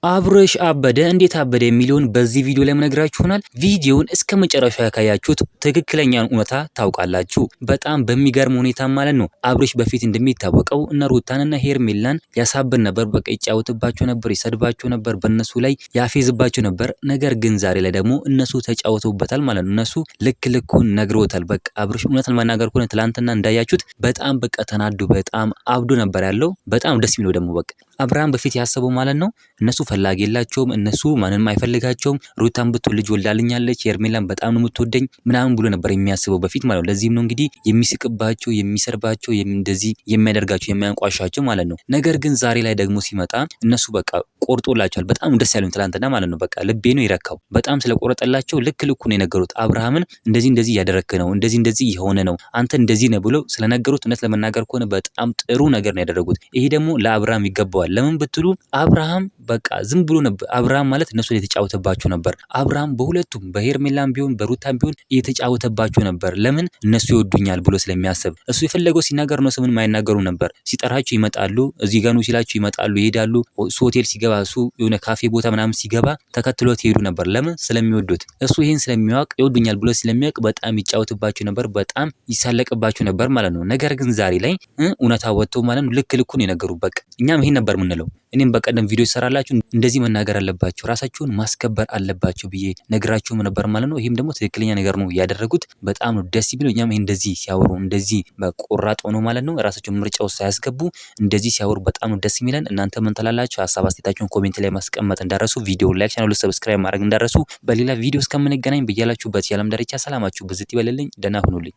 አብርሽ አበደ እንዴት አበደ የሚለውን በዚህ ቪዲዮ ላይ መነግራችሁ ይሆናል። ቪዲዮውን እስከ መጨረሻው ያካያችሁት ትክክለኛውን እውነታ ታውቃላችሁ። በጣም በሚገርም ሁኔታ ማለት ነው። አብርሽ በፊት እንደሚታወቀው እነ ሩታንና ሄርሜላን ያሳብን ነበር፣ በቃ ይጫወትባቸው ነበር፣ ይሰድባቸው ነበር፣ በእነሱ ላይ ያፌዝባቸው ነበር። ነገር ግን ዛሬ ላይ ደግሞ እነሱ ተጫወተውበታል ማለት ነው። እነሱ ልክ ልኩን ነግሮታል። በቃ አብርሽ እውነትን መናገር ከሆነ ትላንትና እንዳያችሁት በጣም በቃ ተናዱ፣ በጣም አብዶ ነበር ያለው። በጣም ደስ የሚለው ደግሞ በቃ አብርሃም በፊት ያሰበው ማለት ነው እነሱ ፈላጊ የላቸውም፣ እነሱ ማንንም አይፈልጋቸውም። ሩታን ብትወልድ ልጅ ወልዳልኛለች፣ ሄርሜላን በጣም ነው የምትወደኝ ምናምን ብሎ ነበር የሚያስበው በፊት ማለት ነው። ለዚህም ነው እንግዲህ የሚስቅባቸው፣ የሚሰርባቸው፣ እንደዚህ የሚያደርጋቸው፣ የሚያንቋሻቸው ማለት ነው። ነገር ግን ዛሬ ላይ ደግሞ ሲመጣ እነሱ በቃ ቆርጦላቸዋል። በጣም ደስ ያሉኝ ትላንትና ማለት ነው። በቃ ልቤ ነው ይረካው። በጣም ስለቆረጠላቸው ልክ ልኩ ነው የነገሩት። አብርሃምን እንደዚህ እንደዚህ እያደረክ ነው፣ እንደዚህ እንደዚህ የሆነ ነው፣ አንተ እንደዚህ ነው ብለው ስለነገሩት እውነት ለመናገር ከሆነ በጣም ጥሩ ነገር ነው ያደረጉት። ይሄ ደግሞ ለአብርሃም ይገባዋል። ለምን ብትሉ አብርሃም በቃ ዝም ብሎ ነበር። አብርሃም ማለት እነሱ የተጫወተባቸው ነበር። አብርሃም በሁለቱም በሄርሜላም ቢሆን በሩታም ቢሆን የተጫወተባቸው ነበር። ለምን እነሱ ይወዱኛል ብሎ ስለሚያስብ እሱ የፈለገው ሲናገር ነው። ስምን ማይናገሩ ነበር። ሲጠራቸው ይመጣሉ፣ እዚህ ጋር ነው ሲላቸው ይመጣሉ፣ ይሄዳሉ። እሱ ሆቴል ሲገባ፣ እሱ የሆነ ካፌ ቦታ ምናምን ሲገባ ተከትሎት ይሄዱ ነበር። ለምን ስለሚወዱት። እሱ ይሄን ስለሚያውቅ ይወዱኛል ብሎ ስለሚያውቅ በጣም ይጫወትባቸው ነበር፣ በጣም ይሳለቅባቸው ነበር ማለት ነው። ነገር ግን ዛሬ ላይ እውነታ ወጥቶ ማለት ነው ልክ ልኩን የነገሩ። በቃ እኛም ይሄን ነበር የምንለው። እኔም በቀደም ቪዲዮ ይሰራላችሁ እንደዚህ መናገር አለባችሁ፣ ራሳችሁን ማስከበር አለባችሁ ብዬ ነግራችሁም ነበር ማለት ነው። ይሄም ደግሞ ትክክለኛ ነገር ነው ያደረጉት። በጣም ነው ደስ የሚለው። እኛም ይሄ እንደዚህ ሲያወሩ እንደዚህ በቆራጥ ሆኖ ማለት ነው ራሳቸውን ምርጫ ውስጥ ሳያስገቡ እንደዚህ ሲያወሩ በጣም ነው ደስ የሚለን። እናንተ ምን ትላላችሁ? ሀሳብ አስተያየታችሁን ኮሜንት ላይ ማስቀመጥ እንዳረሱ፣ ቪዲዮ ላይክ፣ ቻናሉን ሰብስክራይብ ማድረግ እንዳረሱ። በሌላ ቪዲዮ እስከምንገናኝ በያላችሁበት የዓለም ዳርቻ ሰላማችሁ ብዝት ይበልልኝ። ደህና ሁኑልኝ።